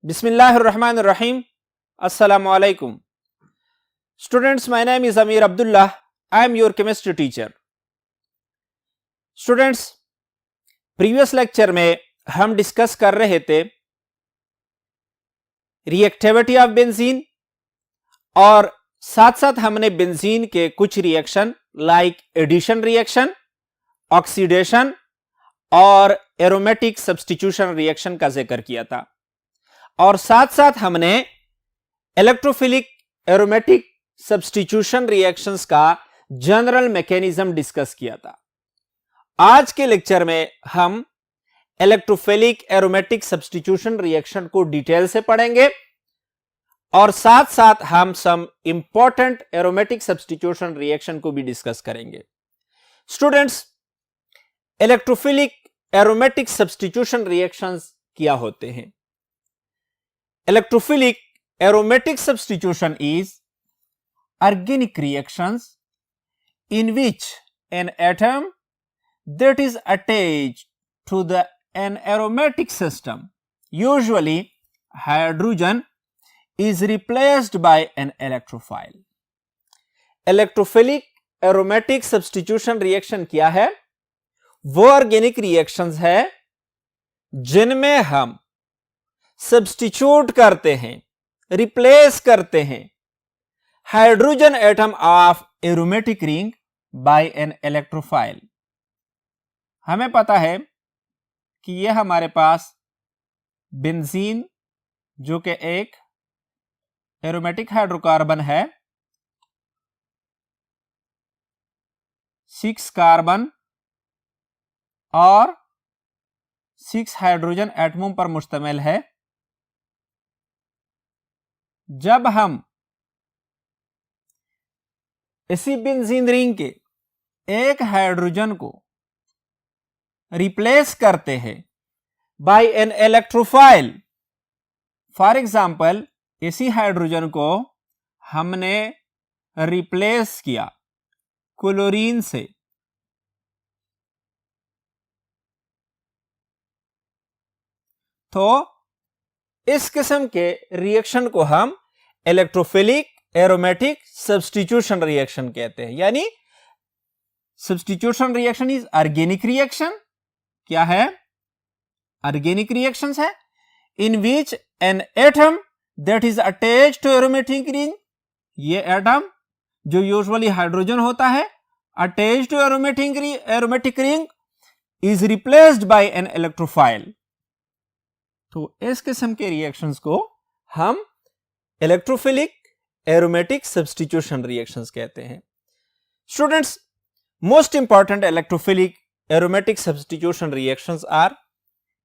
Bismillahirrahmanirrahim. Assalamu alaikum. Students, my name is Amir Abdullah. I am your chemistry teacher. Students, previous lecture में हम discuss कर रहे थे reactivity of benzene और साथ साथ हमने बेंजीन के कुछ reaction like addition reaction, oxidation और एरोमेटिक सब्स्टिट्यूशन रिएक्शन का जिक्र किया था और साथ साथ हमने इलेक्ट्रोफिलिक एरोमेटिक सब्स्टिट्यूशन रिएक्शंस का जनरल मैकेनिज्म डिस्कस किया था। आज के लेक्चर में हम इलेक्ट्रोफिलिक एरोमेटिक सब्स्टिट्यूशन रिएक्शन को डिटेल से पढ़ेंगे और साथ साथ हम some important aromatic substitution reaction को भी डिस्कस करेंगे। Students, electrophilic aromatic substitution reactions क्या होते हैं? Electrophilic aromatic substitution is organic reactions in which an atom that is attached to an aromatic system, usually hydrogen, is replaced by an electrophile. Electrophilic aromatic substitution reaction क्या है? वो organic reactions है जिनमें हम substitute करते हैं, replace करते हैं hydrogen atom of aromatic ring by an electrophile. हमें पता है कि यह हमारे पास बेंजीन जो कि एक एरोमेटिक हाइड्रोकार्बन है, 6 कार्बन और 6 हाइड्रोजन एटमों पर मुश्तमिल है। जब हम इसी बेंजीन रिंग के एक हाइड्रोजन को रिप्लेस करते हैं by an electrophile, for example इसी हाइड्रोजन को हमने रिप्लेस किया क्लोरीन से, तो इस किस्म के रिएक्शन को हम इलेक्ट्रोफिलिक एरोमेटिक सब्स्टिट्यूशन रिएक्शन कहते हैं। यानी substitution reaction is organic reaction. क्या है? ऑर्गेनिक रिएक्शंस है in which an atom that is attached to aromatic ring, ये एटम जो यूजुअली हाइड्रोजन होता है attached to aromatic ring is replaced by an electrophile. तो इस किस्म के रिएक्शंस को हम इलेक्ट्रोफिलिक एरोमेटिक सब्स्टिट्यूशन रिएक्शंस कहते हैं। Students, most important electrophilic aromatic substitution reactions are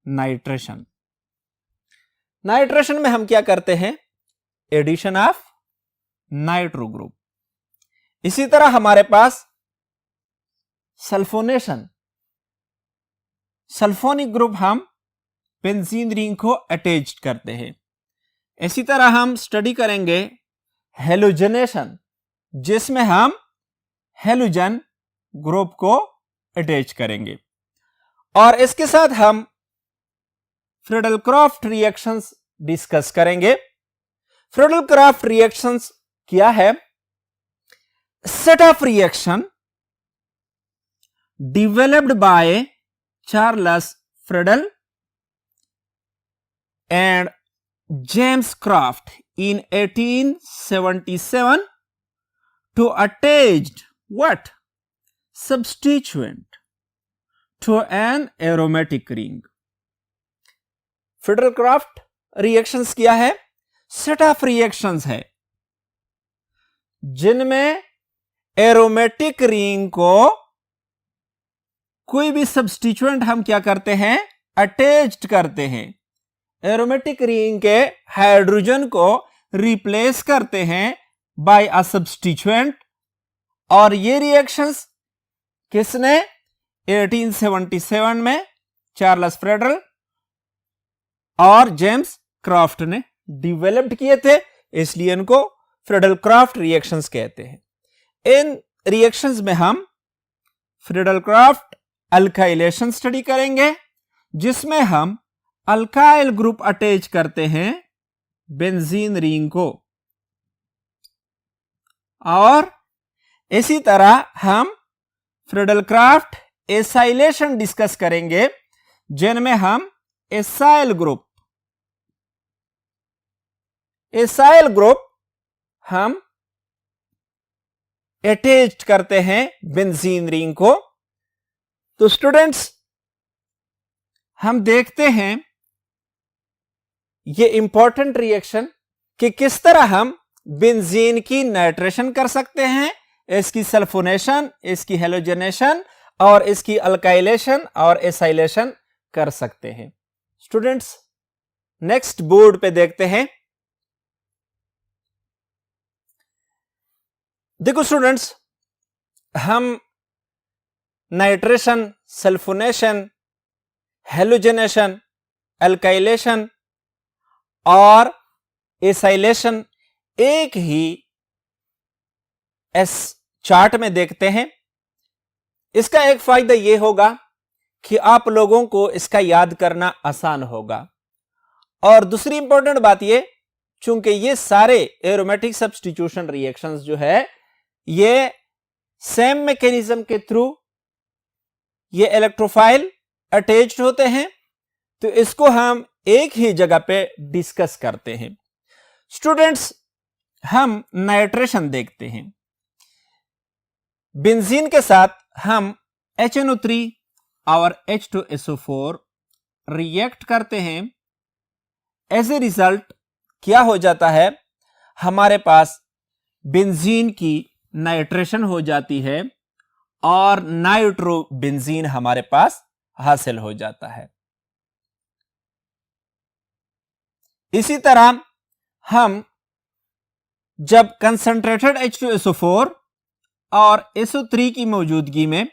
nitration. Nitration में हम क्या करते हैं? Addition of nitro group. इसी तरह हमारे पास सल्फोनेशन, सल्फोनिक ग्रुप हम बेंजीन रिंग को अटैच्ड करते हैं। इसी तरह हम स्टडी करेंगे हेलोजनेशन, जिसमें हम हेलोजन ग्रुप को अटैच करेंगे और इसके साथ हम फ्रीडल-क्राफ्ट रिएक्शंस डिस्कस करेंगे। फ्रीडल-क्राफ्ट रिएक्शंस क्या है? Set of reaction developed by Charles Friedel and James Kraft in 1877 to attach what? Substituent to an aromatic ring. Friedel-Crafts reactions क्या है? सेट ऑफ रिएक्शंस है जिनमें एरोमेटिक रिंग को कोई भी सब्स्टिट्यूएंट हम क्या करते हैं? अटैच्ड करते हैं। एरोमेटिक रिंग के हाइड्रोजन को रिप्लेस करते हैं बाय अ सब्स्टिट्यूएंट। और ये रिएक्शंस किसने 1877 में चार्ल्स फ्रीडल और जेम्स क्राफ्ट ने डेवलप्ड किए थे, इसलिए इनको फ्रीडल-क्राफ्ट रिएक्शंस कहते हैं। इन रिएक्शंस में हम फ्रीडल-क्राफ्ट अल्काइलेशन स्टडी करेंगे, जिसमें हम अल्काइल ग्रुप अटैच करते हैं बेंजीन रिंग को, और इसी तरह हम फ्रीडल-क्राफ्ट एसाइलेशन डिस्कस करेंगे, जिनमें हम एसाइल ग्रुप हम अटैच करते हैं बेंजीन रिंग को। तो स्टूडेंट्स, हम देखते हैं ये इंपॉर्टेंट रिएक्शन कि किस तरह हम बेंजीन की नाइट्रेशन कर सकते हैं, इसकी सल्फोनेशन, इसकी हेलोजनेशन और इसकी अल्काइलेशन और एसाइलेशन कर सकते हैं। स्टूडेंट्स, नेक्स्ट बोर्ड पे देखते हैं। देखो स्टूडेंट्स, हम नाइट्रेशन, सल्फोनेशन, हेलोजनेशन, अल्काइलेशन और एसाइलेशन एक ही इस चार्ट में देखते हैं। इसका एक फायदा यह होगा कि आप लोगों को इसका याद करना आसान होगा, और दूसरी इंपॉर्टेंट बात यह, चूंकि ये सारे एरोमेटिक सब्स्टिट्यूशन रिएक्शंस जो है ये सेम मैकेनिज्म के थ्रू ये इलेक्ट्रोफाइल अटैच्ड होते हैं, तो इसको हम एक ही जगह पे डिस्कस करते हैं। स्टूडेंट्स, हम नाइट्रेशन देखते हैं। बेंजीन के साथ हम HNO3 और H2SO4 रिएक्ट करते हैं। एज ए रिजल्ट क्या हो जाता है, हमारे पास बेंजीन की नाइट्रेशन हो जाती है और नाइट्रोबेंजीन हमारे पास हासिल हो जाता है। इसी तरह हम जब कंसंट्रेटेड H2SO4 और SO3 की मौजूदगी में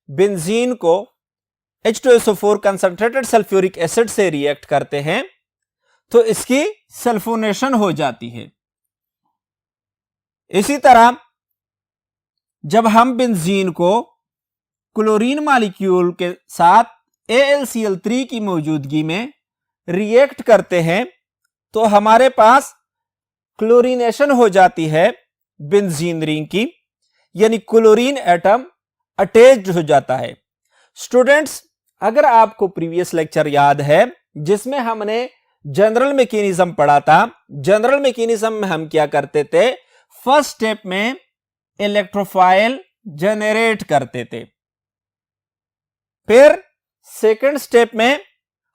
बेंजीन को H2SO4 कंसंट्रेटेड सल्फ्यूरिक एसिड से रिएक्ट करते हैं, तो इसकी सल्फोनेशन हो जाती है। इसी तरह जब हम बेंजीन को क्लोरीन मॉलिक्यूल के साथ AlCl3 की मौजूदगी में रिएक्ट करते हैं, तो हमारे पास क्लोरीनेशन हो जाती है बेंजीन रिंग की, यानी क्लोरीन एटम अटैच्ड हो जाता है। स्टूडेंट्स, अगर आपको प्रीवियस लेक्चर याद है जिसमें हमने जनरल मैकेनिज्म पढ़ा था, जनरल मैकेनिज्म में हम क्या करते थे, फर्स्ट स्टेप में इलेक्ट्रोफाइल जनरेट करते थे, फिर सेकंड स्टेप में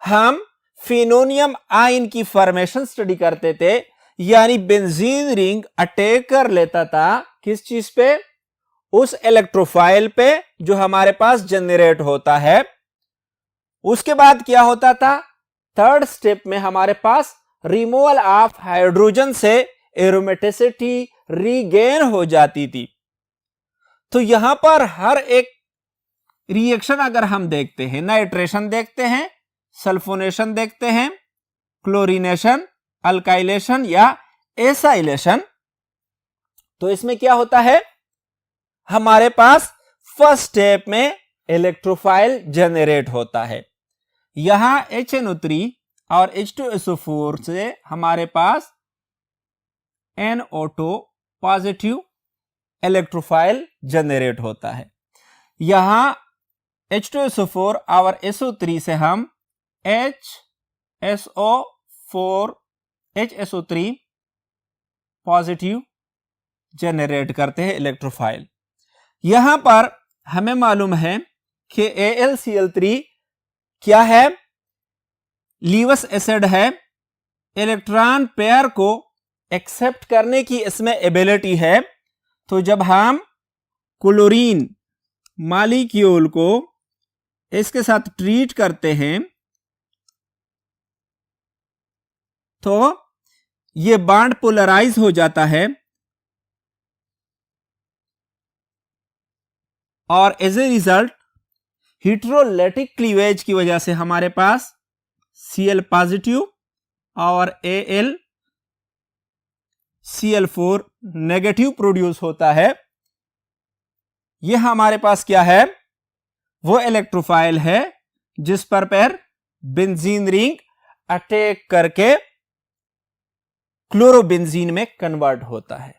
हम फिनोनियम आयन की फॉर्मेशन स्टडी करते थे, यानी बेंजीन रिंग अटैक कर लेता था किस चीज पे, उस इलेक्ट्रोफाइल पे जो हमारे पास जनरेट होता है। उसके बाद क्या होता था, थर्ड स्टेप में हमारे पास रिमूवल ऑफ हाइड्रोजन से एरोमेटिसिटी रीगेन हो जाती थी। तो यहां पर हर एक रिएक्शन अगर हम देखते हैं, नाइट्रेशन देखते हैं, सल्फोनेशन देखते हैं, क्लोरीनेशन, अल्काइलेशन या एसाइलेशन, तो इसमें क्या होता है, हमारे पास फर्स्ट स्टेप में इलेक्ट्रोफाइल जनरेट होता है। यहां HNO3 और H2SO4 से हमारे पास NO2 पॉजिटिव इलेक्ट्रोफाइल जनरेट होता है। यहां H2SO4 और SO3 से हम HSO3 पॉजिटिव जनरेट करते हैं इलेक्ट्रोफाइल। यहां पर हमें मालूम है कि AlCl3 क्या है, लीवस एसिड है, इलेक्ट्रॉन पेयर को एक्सेप्ट करने की इसमें एबिलिटी है। तो जब हम क्लोरीन मॉलिक्यूल को इसके साथ ट्रीट करते हैं, तो ये बॉन्ड पोलराइज हो जाता है, और एज ए रिजल्ट हेटेरोलाइटिक क्लीवेज की वजह से हमारे पास Cl पॉजिटिव और AlCl4 नेगेटिव प्रोड्यूस होता है। यह हमारे पास क्या है, वो इलेक्ट्रोफाइल है जिस पर बेंजीन रिंग अटैक करके क्लोरोबेंजीन में कन्वर्ट होता है।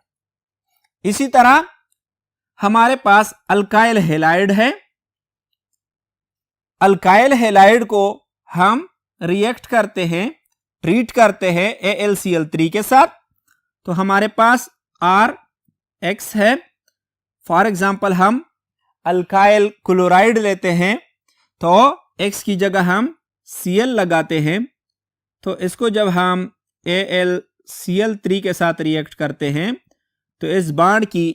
इसी तरह हमारे पास अल्काइल हैलाइड है। अल्काइल हैलाइड को हम रिएक्ट करते हैं, ट्रीट करते हैं AlCl3 के साथ, तो हमारे पास RX है। फॉर एग्जाम्पल हम अल्काइल क्लोराइड लेते हैं तो X की जगह हम Cl लगाते हैं, तो इसको जब हम AlCl3 के साथ रिएक्ट करते हैं तो इस बॉन्ड की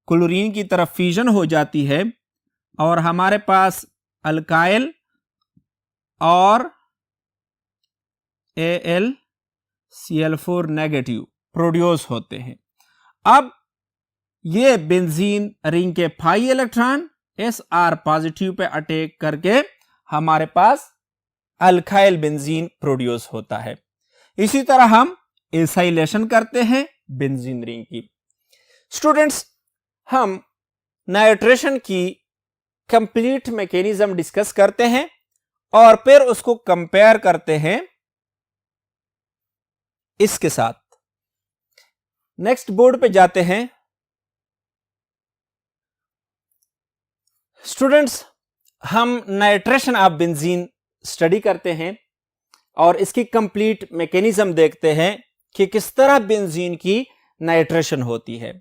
क्लोरीन की तरफ फ्यूजन हो जाती है और हमारे पास अल्काइल और AlCl4 नेगेटिव प्रोड्यूस होते हैं। अब ये बेंजीन रिंग के 5 electron Sr positive pay attack करके हमारे पास अल्काइल बेंजीन प्रोड्यूस होता है। इसी तरह हम एसाइलेशन करते हैं बेंजीन रिंग की। स्टूडेंट्स, हम नाइट्रेशन की कंप्लीट मैकेनिज्म डिस्कस करते हैं और फिर उसको कंपेयर करते हैं इसके साथ। नेक्स्ट बोर्ड पे जाते हैं। स्टूडेंट्स, हम नाइट्रेशन ऑफ बेंजीन स्टडी करते हैं और इसकी कंप्लीट मैकेनिज्म देखते हैं कि किस तरह बेंजीन की नाइट्रेशन होती है।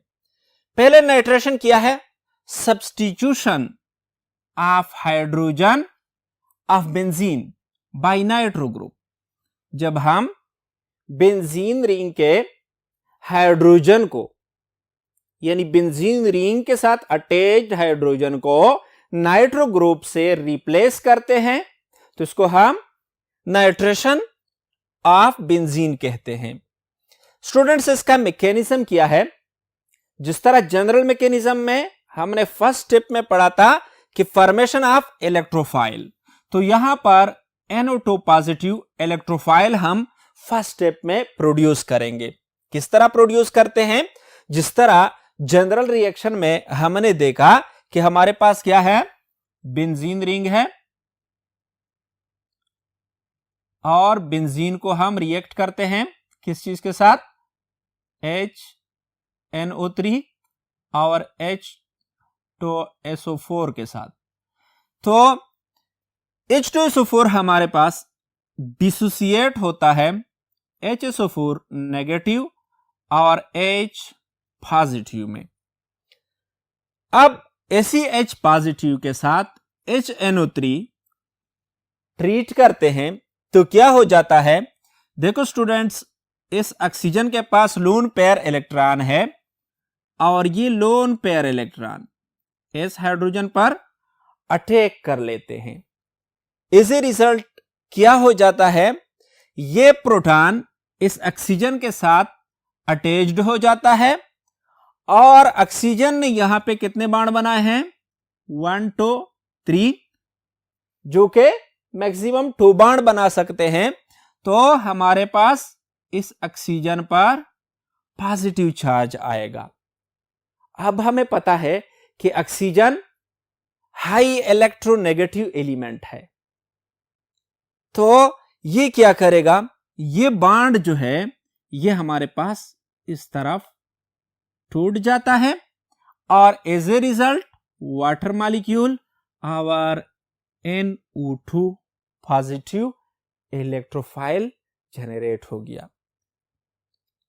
पहले नाइट्रेशन क्या है? Substitution of hydrogen of benzene by nitro group. जब हम बेंजीन रिंग के हाइड्रोजन को, यानी बेंजीन रिंग के साथ अटैच्ड हाइड्रोजन को नाइट्रो ग्रुप से रिप्लेस करते हैं तो इसको हम नाइट्रेशन ऑफ बेंजीन कहते हैं। स्टूडेंट्स, इसका मैकेनिज्म क्या है? जिस तरह जनरल मैकेनिज्म में हमने फर्स्ट स्टेप में पढ़ा था कि फॉर्मेशन ऑफ इलेक्ट्रोफाइल, तो यहां पर NO2 पॉजिटिव इलेक्ट्रोफाइल हम फर्स्ट स्टेप में प्रोड्यूस करेंगे। किस तरह प्रोड्यूस करते हैं? जिस तरह जनरल रिएक्शन में हमने देखा कि हमारे पास क्या है, बेंजीन रिंग है और बेंजीन को हम रिएक्ट करते हैं किस चीज के साथ? HNO3 और H2SO4 के साथ। तो H2SO4 हमारे पास डिसोसिएट होता है HSO4 नेगेटिव और H पॉजिटिव में। अब ACH पॉजिटिव के साथ HNO3 ट्रीट करते हैं तो क्या हो जाता है? देखो स्टूडेंट्स, इस ऑक्सीजन के पास लोन पेयर इलेक्ट्रॉन है और ये लोन पेयर इलेक्ट्रॉन इस हाइड्रोजन पर अटैक कर लेते हैं। इसी रिजल्ट क्या हो जाता है? ये प्रोटॉन इस ऑक्सीजन के साथ अटैच्ड हो जाता है और ऑक्सीजन ने यहां पे कितने बॉन्ड बनाए हैं? 1 2 3, जो कि मैक्सिमम 2 बॉन्ड बना सकते हैं। तो हमारे पास इस ऑक्सीजन पर पॉजिटिव चार्ज आएगा। अब हमें पता है कि ऑक्सीजन हाई इलेक्ट्रोनेगेटिव एलिमेंट है, तो ये क्या करेगा? ये बॉन्ड जो है ये हमारे पास इस तरफ टूट जाता है और as a result water molecule our NO2 positive electrophile generate हो गया।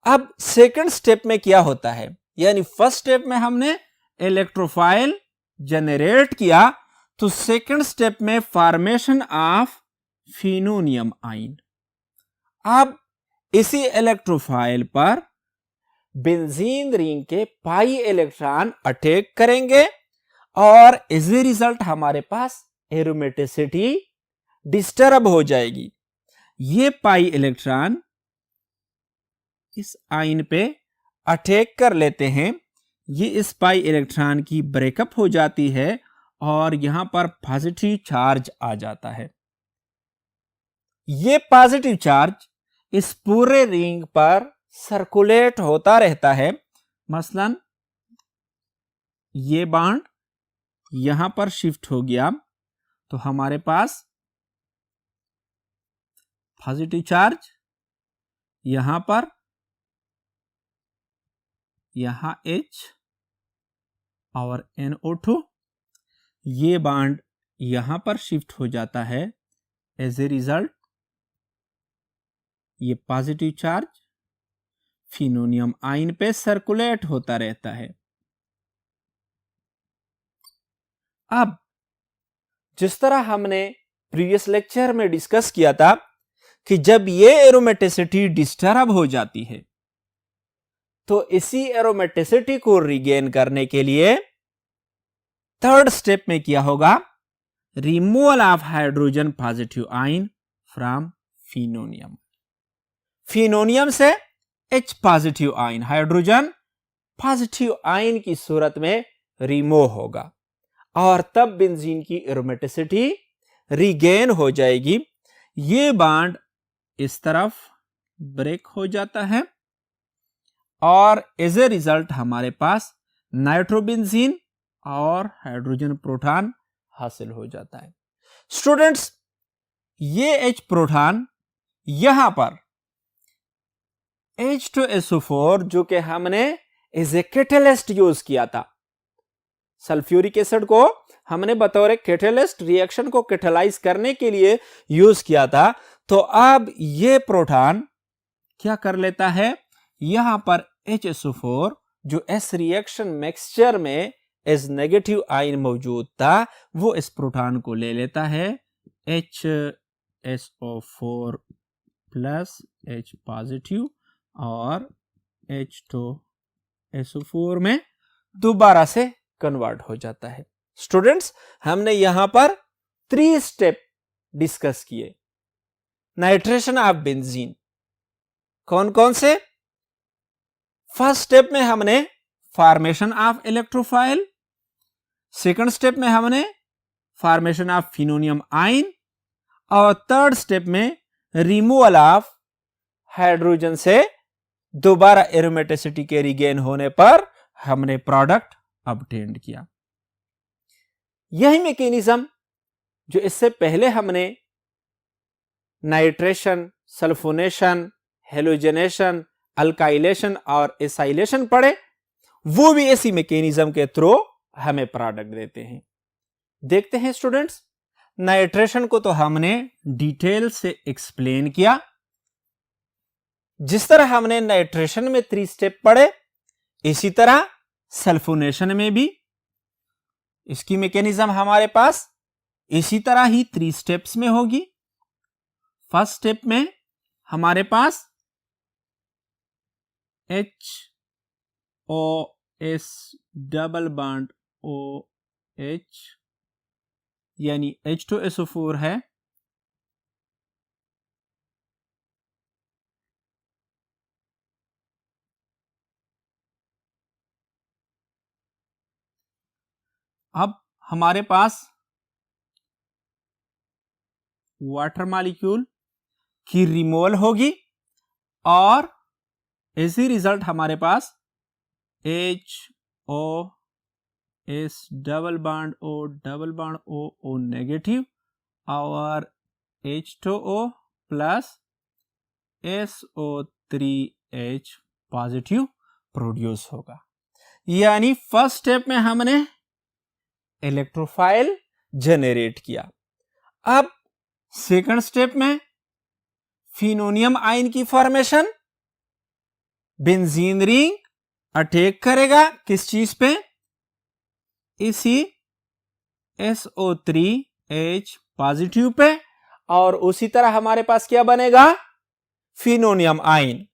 अब सेकंड स्टेप में क्या होता है? यानी फर्स्ट स्टेप में हमने इलेक्ट्रोफाइल जनरेट किया, तो सेकंड स्टेप में फॉर्मेशन ऑफ फिनोनियम आयन। अब इसी इलेक्ट्रोफाइल पर बेंजीन रिंग के पाई इलेक्ट्रॉन अटैक करेंगे और एज ए रिजल्ट हमारे पास एरोमेटिसिटी डिस्टर्ब हो जाएगी। ये पाई इलेक्ट्रॉन इस आयन पे अटैक कर लेते हैं, ये इस पाई इलेक्ट्रॉन की ब्रेकअप हो जाती है और यहां पर पॉजिटिव चार्ज आ जाता है। ये पॉजिटिव चार्ज इस पूरे रिंग पर सर्कुलेट होता रहता है। मसलन ये बॉन्ड यहां पर शिफ्ट हो गया तो हमारे पास पॉजिटिव चार्ज, यहां पर, यहां H और NO2, ये बॉन्ड यहां पर शिफ्ट हो जाता है। एज ए रिजल्ट ये पॉजिटिव चार्ज फिनोनियम आयन पे सर्कुलेट होता रहता है। अब जिस तरह हमने प्रीवियस लेक्चर में डिस्कस किया था कि जब ये एरोमेटिसिटी डिस्टर्ब हो जाती है तो इसी एरोमेटिसिटी को रिगेन करने के लिए थर्ड स्टेप में क्या होगा, removal of hydrogen positive ion from phenonium. Phenonium से H positive ion hydrogen positive ion की सूरत में रिमूव होगा और तब बेंजीन की एरोमेटिसिटी रिगेन हो जाएगी। ये बॉन्ड इस तरफ ब्रेक हो जाता है और एज ए रिजल्ट हमारे पास नाइट्रोबेंजीन और हाइड्रोजन प्रोटॉन हासिल हो जाता है। स्टूडेंट्स, ये H प्रोटॉन यहां पर H2SO4 जो कि हमने एज ए कैटलिस्ट यूज किया था, सल्फ्यूरिक एसिड को हमने बतौर कैटलिस्ट रिएक्शन को कैटलाइज करने के लिए यूज किया था, तो अब ये प्रोटॉन क्या कर लेता है, यहां पर HSO4 जो एस रिएक्शन मिक्सचर में एज नेगेटिव आयन मौजूद था, वो इस प्रोटॉन को ले लेता है HSO4 प्लस H पॉजिटिव और H2SO4 में दोबारा से कन्वर्ट हो जाता है। स्टूडेंट्स, हमने यहां पर 3 स्टेप डिस्कस किए नाइट्रेशन ऑफ बेंजीन। कौन कौन से? फर्स्ट स्टेप में हमने formation of electrophile, second step में हमने फॉर्मेशन ऑफ फिनोनियम आयन और थर्ड स्टेप में रिमूवल ऑफ हाइड्रोजन से दोबारा एरोमेटिसिटी के रिगेन होने पर हमने प्रोडक्ट ऑब्टेन्ड किया। यही मैकेनिज्म जो इससे पहले हमने नाइट्रेशन, सल्फोनेशन, हेलोजेनेशन, अल्काइलेशन और एसाइलेशन पढ़े, वो भी इसी मैकेनिज्म के थ्रू हमें प्रोडक्ट देते हैं। देखते हैं स्टूडेंट्स, नाइट्रेशन को तो हमने डिटेल से एक्सप्लेन किया। जिस तरह हमने नाइट्रेशन में 3 स्टेप पढ़े, इसी तरह सल्फोनेशन में भी इसकी मैकेनिज्म हमारे पास इसी तरह ही 3 स्टेप्स में होगी। फर्स्ट स्टेप में हमारे पास HOS डबल बॉन्ड OH यानी H2SO4 है, अब हमारे पास वाटर मॉलिक्यूल की रिमूवल होगी और इसी रिजल्ट हमारे पास HOS double bond O negative और H2O plus SO3H positive produce होगा। यानी फर्स्ट स्टेप में हमने इलेक्ट्रोफाइल जनरेट किया। अब सेकंड स्टेप में फिनोनियम आयन की फॉर्मेशन, बेंजीन रिंग अटैक करेगा किस चीज पे, इसी SO3H पॉजिटिव पे, और उसी तरह हमारे पास क्या बनेगा, फिनोनियम आयन।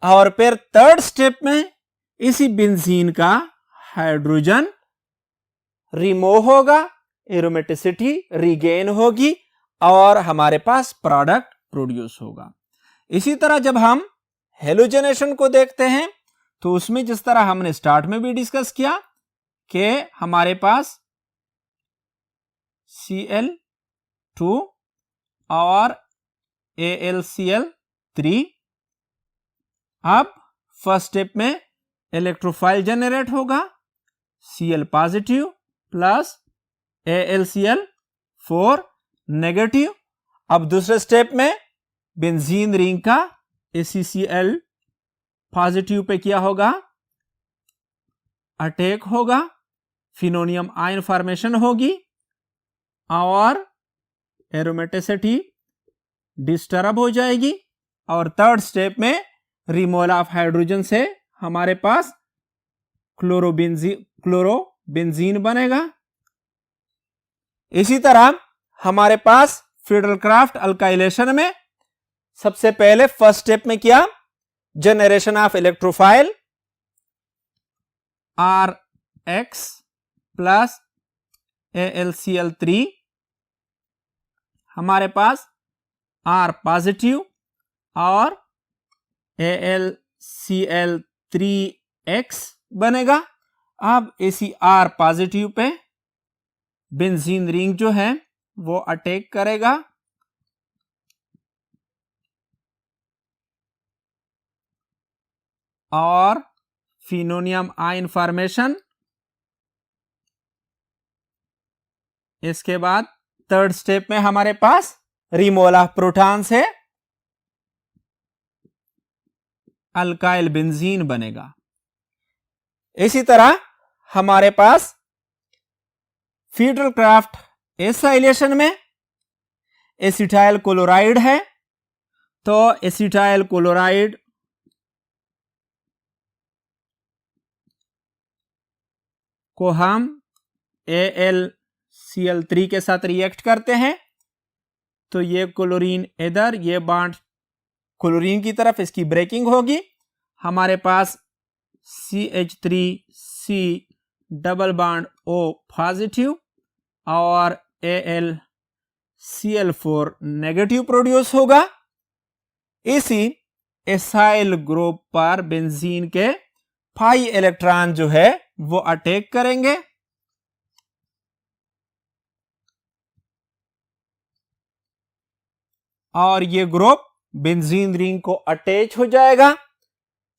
और फिर थर्ड स्टेप में इसी बेंजीन का हाइड्रोजन रिमूव होगा, एरोमेटिसिटी रिगेन होगी और हमारे पास प्रोडक्ट प्रोड्यूस होगा। इसी तरह जब हम हेलोजेनेशन को देखते हैं तो उसमें जिस तरह हमने स्टार्ट में भी डिस्कस किया कि हमारे पास Cl2 और AlCl3, अब फर्स्ट स्टेप में इलेक्ट्रोफाइल जनरेट होगा, Cl positive plus AlCl4 negative. अब दूसरे स्टेप में बेंजीन रिंग का ACCl पॉजिटिव पे क्या होगा, अटैक होगा, फिनोनियम आयन फॉर्मेशन होगी और एरोमेटिसिटी डिस्टर्ब हो जाएगी। और थर्ड स्टेप में रिमूवल ऑफ हाइड्रोजन से हमारे पास क्लोरोबेंजीन बनेगा। इसी तरह हमारे पास फिडलक्राफ्ट अल्काइलेशन में सबसे पहले फर्स्ट स्टेप में क्या, generation of electrophile RX plus AlCl3, हमारे पास R पॉजिटिव और AlCl3X बनेगा। अब इसी R positive pay benzene ring जो है वो अटैक करेगा और फिनोनियम आयन फॉर्मेशन। इसके बाद थर्ड स्टेप में हमारे पास रिमूवल ऑफ प्रोटॉन से अल्काइल बेंजीन बनेगा। इसी तरह हमारे पास फिडलक्राफ्ट एसाइलेशन में एसिटाइल क्लोराइड है, तो एसिटाइल क्लोराइड को हम AlCl3 के साथ रिएक्ट करते हैं, तो ये क्लोरीन इधर, ये बॉन्ड क्लोरीन की तरफ, इसकी ब्रेकिंग होगी। हमारे पास CH3C double bond O positive और AlCl4 नेगेटिव प्रोड्यूस होगा। इसी एसाइल ग्रुप पर बेंजीन के 5 इलेक्ट्रॉन जो है वो अटैक करेंगे और ये ग्रुप बेंजीन रिंग को अटैच हो जाएगा,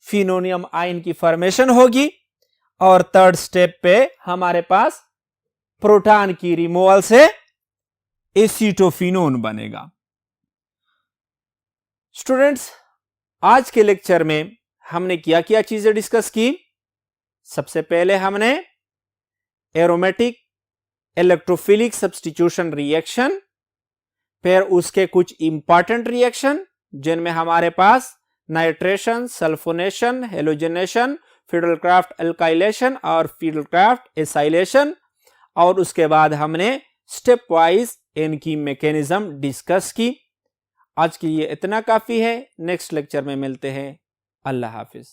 फिनोनियम आयन की फॉर्मेशन होगी और थर्ड स्टेप पे हमारे पास प्रोटॉन की रिमूवल से एसीटोफिनोन बनेगा। स्टूडेंट्स, आज के लेक्चर में हमने क्या क्या चीजें डिस्कस की। सबसे पहले हमने एरोमेटिक इलेक्ट्रोफिलिक सब्स्टिट्यूशन रिएक्शन, फिर उसके कुछ इंपॉर्टेंट रिएक्शन जिनमें हमारे पास नाइट्रेशन, सल्फोनेशन, हेलोजनेशन, फिडलक्राफ्ट अल्काइलेशन और फिडलक्राफ्ट एसाइलेशन, और उसके बाद हमने स्टेप वाइज इनकी मैकेनिज्म डिस्कस की। आज के लिए इतना काफी है। नेक्स्ट लेक्चर में मिलते हैं। अल्लाह हाफिज।